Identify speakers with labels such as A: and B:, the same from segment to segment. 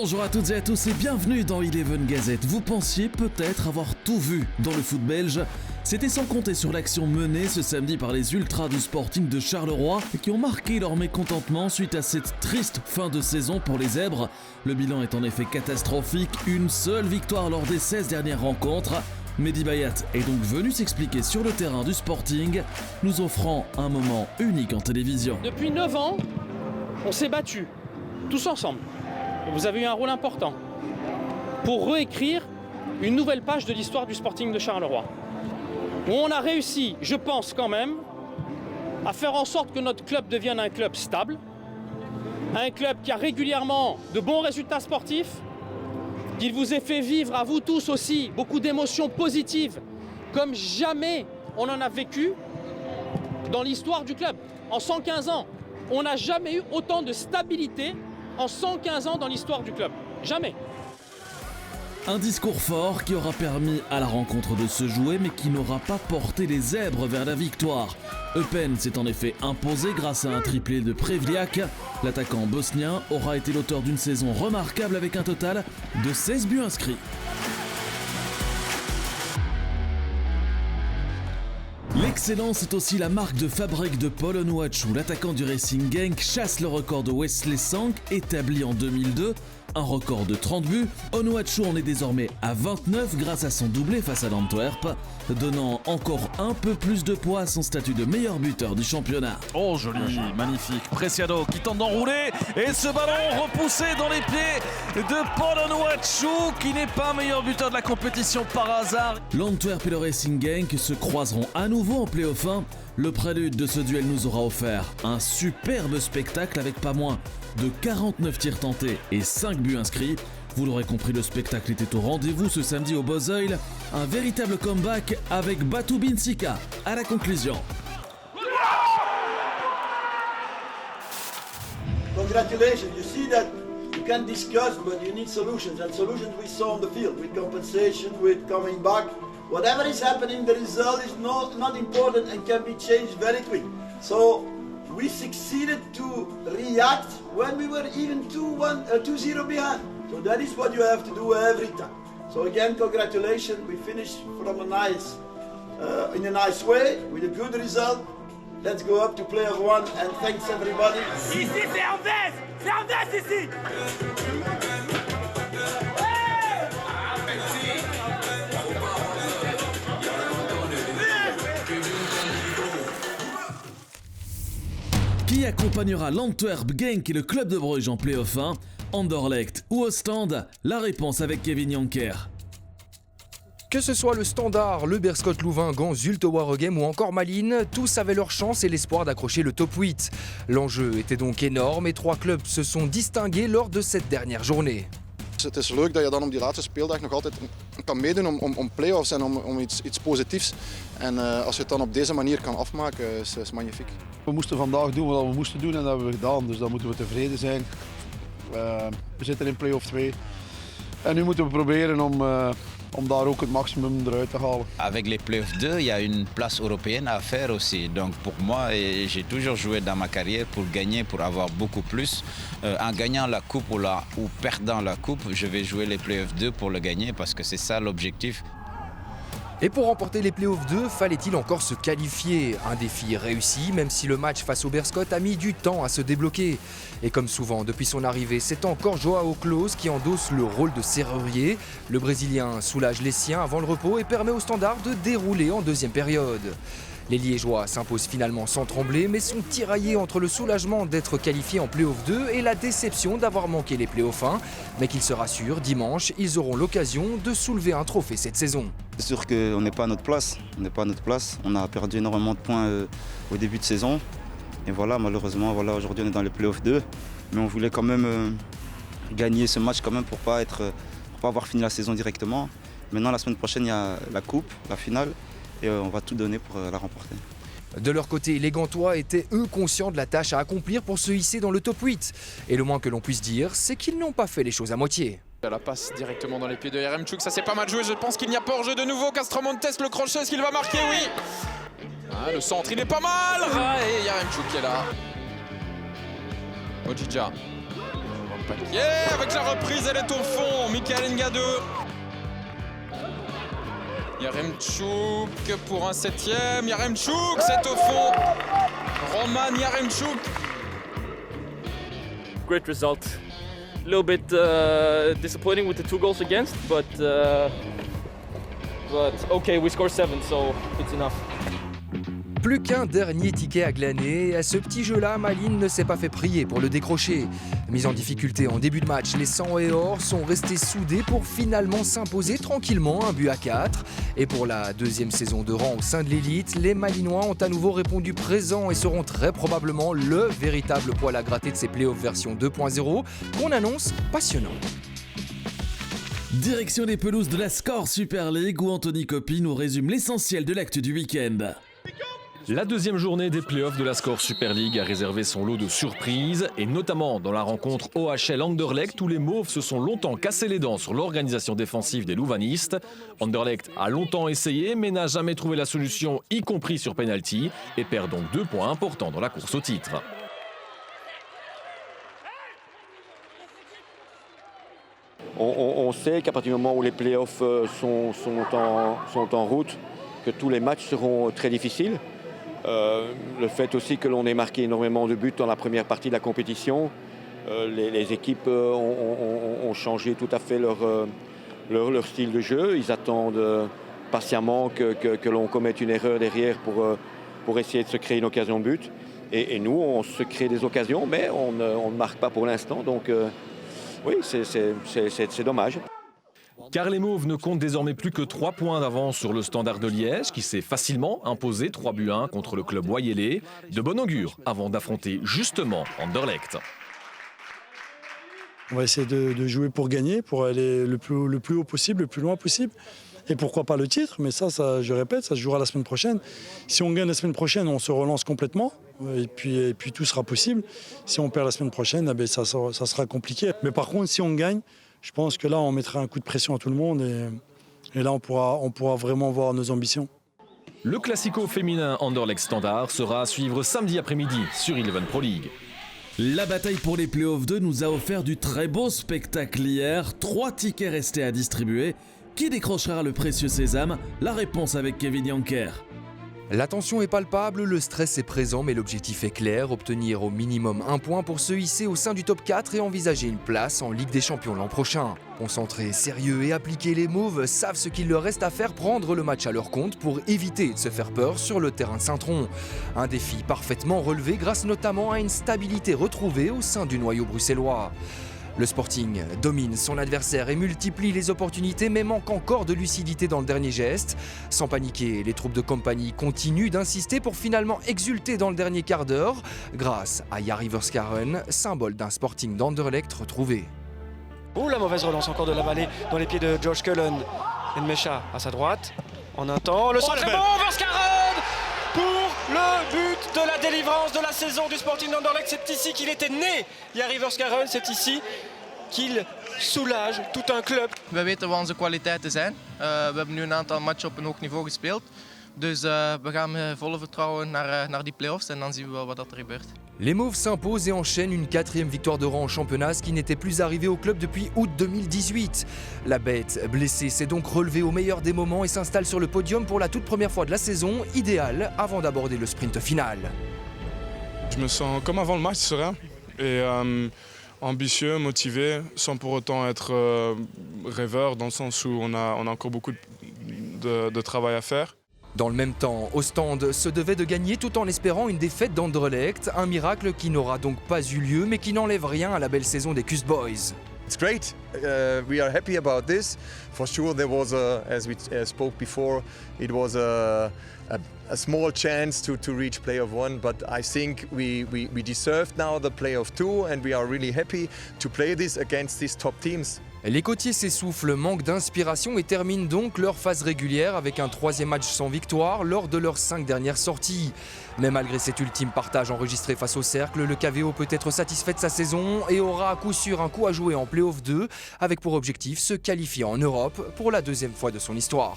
A: Bonjour à toutes et à tous et bienvenue dans Eleven Gazette. Vous pensiez peut-être avoir tout vu dans le foot belge. C'était sans compter sur l'action menée ce samedi par les ultras du Sporting de Charleroi qui ont marqué leur mécontentement suite à cette triste fin de saison pour les Zèbres. Le bilan est en effet catastrophique, une seule victoire lors des 16 dernières rencontres. Mehdi Bayat est donc venu s'expliquer sur le terrain du Sporting, nous offrant un moment unique en télévision.
B: Depuis 9 ans, on s'est battus, tous ensemble. Vous avez eu un rôle important pour réécrire une nouvelle page de l'histoire du Sporting de Charleroi. Où on a réussi, je pense quand même, à faire en sorte que notre club devienne un club stable, un club qui a régulièrement de bons résultats sportifs, qu'il vous ait fait vivre à vous tous aussi beaucoup d'émotions positives, comme jamais on en a vécu dans l'histoire du club. En 115 ans, on n'a jamais eu autant de stabilité en 115 ans dans l'histoire du club. Jamais.
A: Un discours fort qui aura permis à la rencontre de se jouer mais qui n'aura pas porté les Zèbres vers la victoire. Eupen s'est en effet imposé grâce à un triplé de Prevliak. L'attaquant bosnien aura été l'auteur d'une saison remarquable avec un total de 16 buts inscrits. L'excellence est aussi la marque de fabrique de Paul Onuachu. L'attaquant du Racing Genk chasse le record de Wesley Sang, établi en 2002. Un record de 30 buts, Onuachu en est désormais à 29 grâce à son doublé face à l'Antwerp, donnant encore un peu plus de poids à son statut de meilleur buteur du championnat.
C: Oh joli, magnifique, Preciado qui tente d'enrouler et ce ballon repoussé dans les pieds de Paul Onuachu qui n'est pas meilleur buteur de la compétition par hasard.
A: L'Antwerp et le Racing Genk se croiseront à nouveau en play-off 1. Le prélude de ce duel nous aura offert un superbe spectacle avec pas moins de 49 tirs tentés et 5 buts inscrits. Vous l'aurez compris, le spectacle était au rendez-vous ce samedi au Bosuil. Un véritable comeback avec Batou Binsika à la conclusion.
D: Congratulations, you see that you can discuss but you need solutions, and solutions we saw on the field with compensation, with coming back. Whatever is happening, the result is not important and can be changed very quick. So we succeeded to react when we were even 2-0 behind. So that is what you have to do every time. So again, congratulations. We finished from a nice, in a nice way with a good result. Let's go up to playoff 1 and thanks everybody.
E: Ici c'est Anvers ici.
A: Qui accompagnera l'Antwerp Genk et le club de Bruges en play-off 1, Anderlecht ou Ostende? La réponse avec Kevin Jonker.
F: Que ce soit le Standard, le Beerschot Louvain, Gand, Zulte Waregem ou encore Malines, tous avaient leur chance et l'espoir d'accrocher le top 8. L'enjeu était donc énorme et 3 clubs se sont distingués lors de cette dernière journée.
G: Het is leuk dat je dan op die laatste speeldag nog altijd kan meedoen om play-offs en om iets positiefs. En als je het dan op deze manier kan afmaken, is magnifiek.
H: We moesten vandaag doen wat we moesten doen en dat hebben we gedaan, dus daar moeten we tevreden zijn. We zitten in play-off 2 en nu moeten we proberen om daar ook het maximum eruit te halen.
I: Avec les play-off 2, il y a une place européenne à faire aussi. Donc pour moi, j'ai toujours joué dans ma carrière pour gagner, pour avoir beaucoup plus. En gagnant la coupe ou perdant la coupe, je vais jouer les play-off 2 pour le gagner parce que c'est ça l'objectif.
F: Et pour remporter les playoffs 2, fallait-il encore se qualifier? Un défi réussi, même si le match face au Beerschot a mis du temps à se débloquer. Et comme souvent depuis son arrivée, c'est encore Joao Klose qui endosse le rôle de serrurier. Le Brésilien soulage les siens avant le repos et permet au Standard de dérouler en deuxième période. Les Liégeois s'imposent finalement sans trembler, mais sont tiraillés entre le soulagement d'être qualifiés en play-off 2 et la déception d'avoir manqué les play-off 1. Mais qu'ils se rassurent, dimanche, ils auront l'occasion de soulever un trophée cette saison.
J: C'est sûr qu'on n'est pas à notre place. On a perdu énormément de points au début de saison. Et voilà, malheureusement, aujourd'hui on est dans les play-off 2. Mais on voulait quand même gagner ce match quand même pour pas avoir fini la saison directement. Maintenant, la semaine prochaine, il y a la coupe, la finale. Et on va tout donner pour la remporter.
F: De leur côté, les Gantois étaient eux conscients de la tâche à accomplir pour se hisser dans le top 8. Et le moins que l'on puisse dire, c'est qu'ils n'ont pas fait les choses à moitié.
K: La passe directement dans les pieds de Yaremchuk, ça c'est pas mal joué, je pense qu'il n'y a pas hors-jeu de nouveau. Castromontes, le crochet, est-ce qu'il va marquer? Oui. Le centre, il est pas mal. Et Yaremchuk qui est là. Ojija. Paquet avec la reprise, elle est au fond. Michael Ngado. Yaremchuk pour un 7e. Yaremchuk, c'est au fond. Roman Yaremchuk.
B: Great result. A little bit disappointing with the 2 goals against, but okay, we scored 7, so it's enough.
F: Plus qu'un dernier ticket à glaner, à ce petit jeu-là, Malines ne s'est pas fait prier pour le décrocher. Mis en difficulté en début de match, les 100 et or sont restés soudés pour finalement s'imposer tranquillement 1-4. Et pour la 2e saison de rang au sein de l'élite, les Malinois ont à nouveau répondu présent et seront très probablement le véritable poil à gratter de ces playoffs version 2.0 qu'on annonce passionnant.
A: Direction les pelouses de la Score Super League où Anthony Coppi nous résume l'essentiel de l'actu du week-end.
L: La 2e journée des playoffs de la Score Super League a réservé son lot de surprises, et notamment dans la rencontre OHL-Anderlecht où les Mauves se sont longtemps cassé les dents sur l'organisation défensive des Louvanistes. Anderlecht a longtemps essayé mais n'a jamais trouvé la solution, y compris sur penalty, et perd donc 2 points importants dans la course au titre.
M: On sait qu'à partir du moment où les playoffs sont en route, que tous les matchs seront très difficiles. Le fait aussi que l'on ait marqué énormément de buts dans la première partie de la compétition, les équipes ont changé tout à fait leur style de jeu. Ils attendent patiemment que l'on commette une erreur derrière pour essayer de se créer une occasion de but. Et nous, on se crée des occasions, mais on ne marque pas pour l'instant. Donc oui, c'est dommage.
L: Car les Mauves ne comptent désormais plus que 3 points d'avance sur le Standard de Liège qui s'est facilement imposé 3-1 contre le club wallélais. De bon augure avant d'affronter justement Anderlecht.
N: On va essayer de jouer pour gagner, pour aller le plus haut possible, le plus loin possible. Et pourquoi pas le titre, mais ça, je répète, ça se jouera la semaine prochaine. Si on gagne la semaine prochaine, on se relance complètement et puis tout sera possible. Si on perd la semaine prochaine, eh bien, ça sera compliqué. Mais par contre, si on gagne, je pense que là, on mettra un coup de pression à tout le monde et là, on pourra vraiment voir nos ambitions.
L: Le classico féminin Anderlecht Standard sera à suivre samedi après-midi sur Eleven Pro League.
A: La bataille pour les playoffs 2 nous a offert du très beau spectacle hier. 3 tickets restés à distribuer. Qui décrochera le précieux sésame? La réponse avec Kevin Yanker.
F: La tension est palpable, le stress est présent, mais l'objectif est clair, obtenir au minimum 1 point pour se hisser au sein du top 4 et envisager une place en Ligue des Champions l'an prochain. Concentrés, sérieux et appliqués, les Mauves savent ce qu'il leur reste à faire, prendre le match à leur compte pour éviter de se faire peur sur le terrain de Saint-Tron. Un défi parfaitement relevé grâce notamment à une stabilité retrouvée au sein du noyau bruxellois. Le Sporting domine son adversaire et multiplie les opportunités mais manque encore de lucidité dans le dernier geste. Sans paniquer, les troupes de compagnie continuent d'insister pour finalement exulter dans le dernier quart d'heure grâce à Jari Verskaren, symbole d'un Sporting d'Anderlecht retrouvé.
O: Oh, la mauvaise relance encore de la vallée dans les pieds de Josh Cullen. Nmecha à sa droite, en un temps, le centre est bon, Verskaren pour le but de la délivrance de la saison du Sporting d'Anderlecht. C'est ici qu'il était né, Jari Verskaren, c'est ici qu'il soulage tout un club.
P: We weten wat onze kwaliteiten zijn. We hebben nu een aantal matchen op een hoog niveau gespeeld. Dus we gaan met volle vertrouwen naar die play-offs en dan zien we wel wat er gebeurt.
F: Les Mauves s'imposent et enchaînent une 4e victoire de rang en championnat, ce qui n'était plus arrivé au club depuis août 2018. La bête blessée s'est donc relevée au meilleur des moments et s'installe sur le podium pour la toute première fois de la saison, idéal avant d'aborder le sprint final.
Q: Je me sens comme avant le match, serein et ambitieux, motivé, sans pour autant être rêveur, dans le sens où on a encore beaucoup de travail à faire.
F: Dans le même temps, Ostende se devait de gagner tout en espérant une défaite d'Anderlecht, un miracle qui n'aura donc pas eu lieu mais qui n'enlève rien à la belle saison des Cus Boys.
R: It's great. We are happy about this. For sure, there was, as we spoke before, it was a small chance to reach playoff 1, but I think we deserved now the playoff 2, and we are really happy to play this against these top teams.
F: Les côtiers s'essoufflent, manquent d'inspiration et terminent donc leur phase régulière avec un 3e match sans victoire lors de leurs 5 dernières sorties. Mais malgré cet ultime partage enregistré face au Cercle, le KVO peut être satisfait de sa saison et aura à coup sûr un coup à jouer en Play-off 2 avec pour objectif se qualifier en Europe pour la 2e fois de son histoire.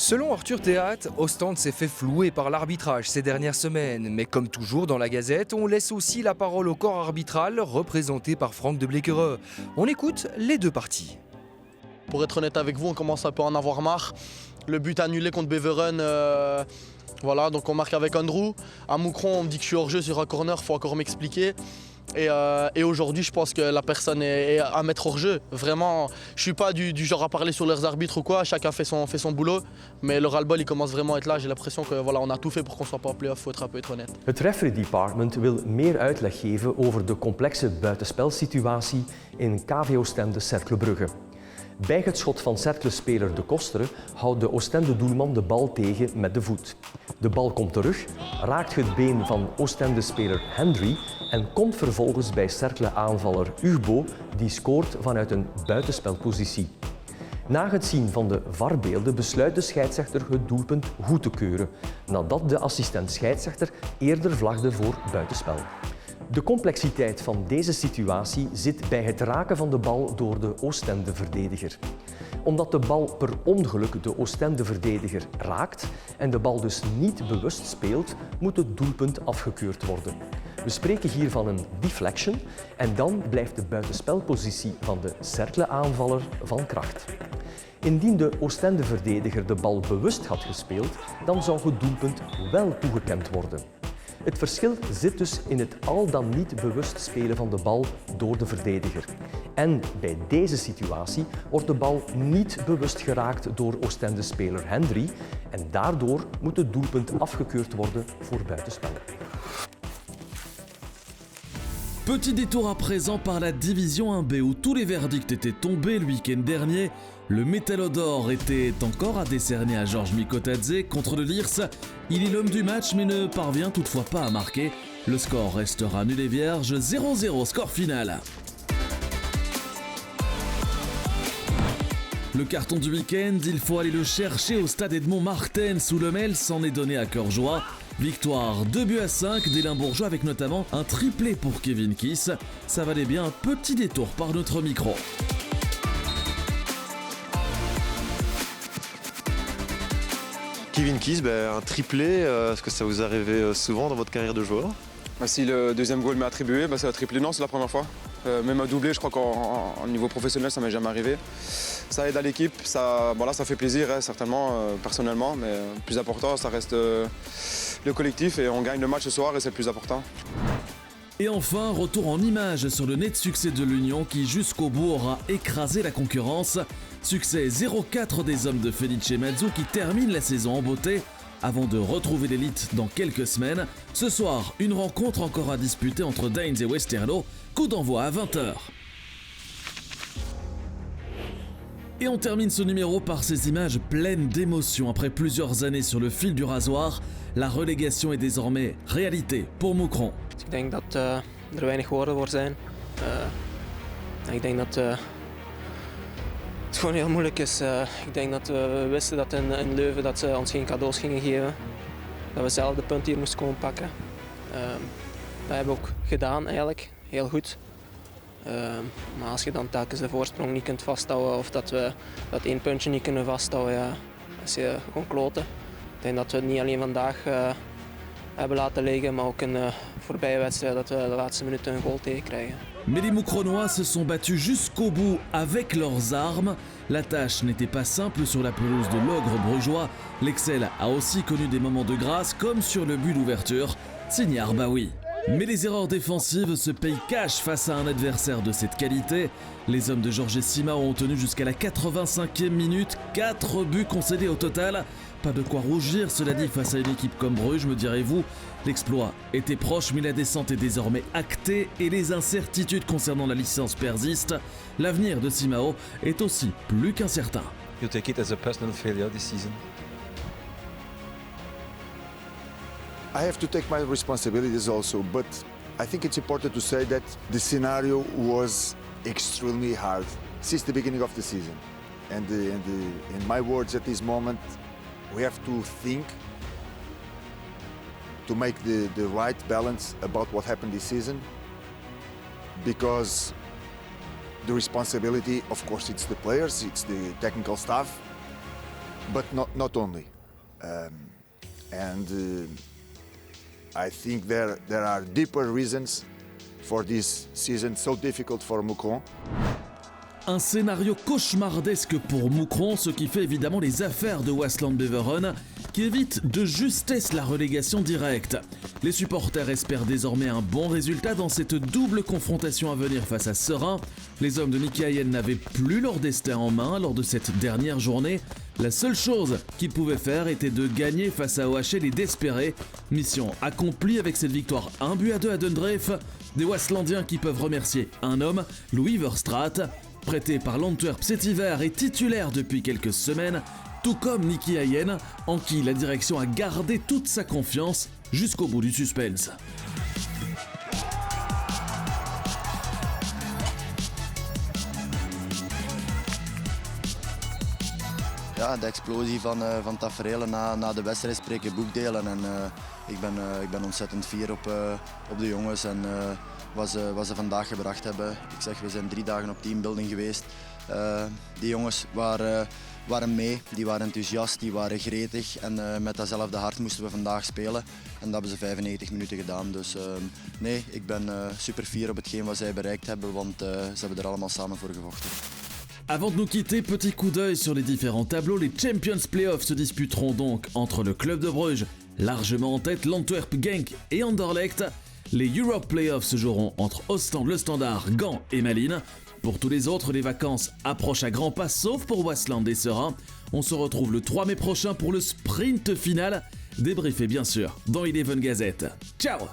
F: Selon Arthur Théat, Ostende s'est fait flouer par l'arbitrage ces dernières semaines. Mais comme toujours dans la Gazette, on laisse aussi la parole au corps arbitral représenté par Frank de Bleekereux. On écoute les deux parties.
S: Pour être honnête avec vous, on commence un peu à en avoir marre. Le but annulé contre Beveren, voilà, donc on marque avec Andrew. À Moucron, on me dit que je suis hors-jeu sur un corner, il faut encore m'expliquer. Et aujourd'hui, je pense que la personne est à mettre hors jeu. Vraiment, je ne suis pas du genre à parler sur leurs arbitres ou quoi. Chacun fait son boulot. Mais le ras-le-bol, il commence vraiment à être là. J'ai l'impression que voilà, on a tout fait pour qu'on ne soit pas en play-off. Il faut être honnête.
T: Het referee department wil meer uitleg geven over de complexe buitenspelsituatie in KV Oostende Cercle Brugge. Bij het schot van Cercle-speler De Kostere houdt de Oostende-doelman de bal tegen met de voet. De bal komt terug, raakt het been van Oostende-speler Hendry en komt vervolgens bij Cercle-aanvaller Ugbo, die scoort vanuit een buitenspelpositie. Na het zien van de VAR-beelden besluit de scheidsrechter het doelpunt goed te keuren, nadat de assistent-scheidsrechter eerder vlagde voor buitenspel. De complexiteit van deze situatie zit bij het raken van de bal door de Oostende-verdediger. Omdat de bal per ongeluk de Oostende-verdediger raakt en de bal dus niet bewust speelt, moet het doelpunt afgekeurd worden. We spreken hier van een deflection en dan blijft de buitenspelpositie van de Cercle-aanvaller van kracht. Indien de Oostende-verdediger de bal bewust had gespeeld, dan zou het doelpunt wel toegekend worden. Het verschil zit dus in het al dan niet bewust spelen van de bal door de verdediger. En bij deze situatie wordt de bal niet bewust geraakt door Oostende-speler Hendry en daardoor moet het doelpunt afgekeurd worden voor buitenspel.
A: Petit détour à présent par la Division 1B où tous les verdicts étaient tombés le week-end dernier. Le Métallo d'or était encore à décerner à Georges Mikotadze contre le Lierse. Il est l'homme du match mais ne parvient toutefois pas à marquer. Le score restera nul et vierge, 0-0 score final. Le carton du week-end, il faut aller le chercher au stade Edmond Martens où le Mel s'en est donné à cœur joie. Victoire 2-5 des Limbourgeois avec notamment un triplé pour Kevin Kiss. Ça valait bien un petit détour par notre micro.
U: Kevin Kiss, un triplé, est-ce que ça vous arrive souvent dans votre carrière de joueur?
V: Si le deuxième goal m'est attribué, c'est un triplé, non, c'est la première fois. Même un doublé, je crois qu'en niveau professionnel, ça m'est jamais arrivé. Ça aide à l'équipe, ça fait plaisir, certainement, personnellement, mais le plus important, ça reste le collectif et on gagne le match ce soir et c'est le plus important.
A: Et enfin, retour en images sur le net succès de l'Union qui jusqu'au bout aura écrasé la concurrence. Succès 0-4 des hommes de Felice Mazzu qui terminent la saison en beauté avant de retrouver l'élite dans quelques semaines. Ce soir, une rencontre encore à disputer entre Daines et Westerlo, coup d'envoi à 20h. Et on termine ce numéro par ces images pleines d'émotions. Après plusieurs années sur le fil du rasoir, la relégation est désormais réalité pour Moucron.
O: Ik denk dat er weinig woorden voor zijn. Ik denk dat het gewoon heel moeilijk is. Ik denk dat we wisten dat in Leuven dat ze ons geen cadeaus gingen geven. Dat we zelf de punten hier moesten komen pakken. Dat hebben we ook gedaan eigenlijk, heel goed. Maar als je dan telkens de voorsprong niet kunt vasthouden of dat we dat één puntje niet kunnen vasthouden, ja, dat is gewoon kloten. Ik denk dat we het niet alleen vandaag hebben laten liggen, maar ook in de voorbije wedstrijd dat we de laatste minuten een goal tegenkrijgen.
A: Mais les Moucronois se sont battus jusqu'au bout avec leurs armes. La tâche n'était pas simple sur la pelouse de l'Ogre brugeois. L'Excel a aussi connu des moments de grâce comme sur le but d'ouverture, signé Arbaoui. Mais les erreurs défensives se payent cash face à un adversaire de cette qualité. Les hommes de Georges Simao ont tenu jusqu'à la 85e minute, 4 buts concédés au total. Pas de quoi rougir, cela dit, face à une équipe comme Bruges, me direz-vous. L'exploit était proche, mais la descente est désormais actée et les incertitudes concernant la licence persistent. L'avenir de Simao est aussi plus qu'incertain.
W: You take it as a personal failure this season?
X: I have to take my responsibilities also, but I think it's important to say that the scenario was extremely hard since the beginning of the season. And in my words at this moment, we have to think to make the right balance about what happened this season, because the responsibility, of course, it's the players, it's the technical staff, but not only. I think there are deeper reasons for this season so difficult for Moucron.
A: Un scénario cauchemardesque pour Moucron, ce qui fait évidemment les affaires de Waasland Beveren, qui évite de justesse la relégation directe. Les supporters espèrent désormais un bon résultat dans cette double confrontation à venir face à Seraing. Les hommes de Nicky Hayem n'avaient plus leur destin en main lors de cette dernière journée. La seule chose qu'ils pouvaient faire était de gagner face à OHL et d'espérer. Mission accomplie avec cette victoire 1-2 à Dundreef. Des Waaslandiens qui peuvent remercier un homme, Louis Verstraat, prêté par l'Antwerp cet hiver et titulaire depuis quelques semaines, tout comme Nicky Hayem, en qui la direction a gardé toute sa confiance jusqu'au bout du suspense.
C: Ja, de explosie van taferelen na de wedstrijd spreken boekdelen. En ik ben ontzettend fier op de jongens en wat ze vandaag gebracht hebben. Ik zeg, we zijn 3 dagen op teambuilding geweest. Die jongens waren mee, die waren enthousiast, die waren gretig. En met datzelfde hart moesten we vandaag spelen. En dat hebben ze 95 minuten gedaan. Dus nee, ik ben super fier op hetgeen wat zij bereikt hebben, want ze hebben er allemaal samen voor gevochten.
A: Avant de nous quitter, petit coup d'œil sur les différents tableaux. Les Champions Playoffs se disputeront donc entre le Club de Bruges, largement en tête, l'Antwerp Genk et Anderlecht. Les Europe Playoffs se joueront entre Ostende, le Standard, Gand et Malines. Pour tous les autres, les vacances approchent à grands pas, sauf pour Waasland et Seraing. On se retrouve le 3 mai prochain pour le sprint final, débriefé bien sûr dans Eleven Gazette. Ciao!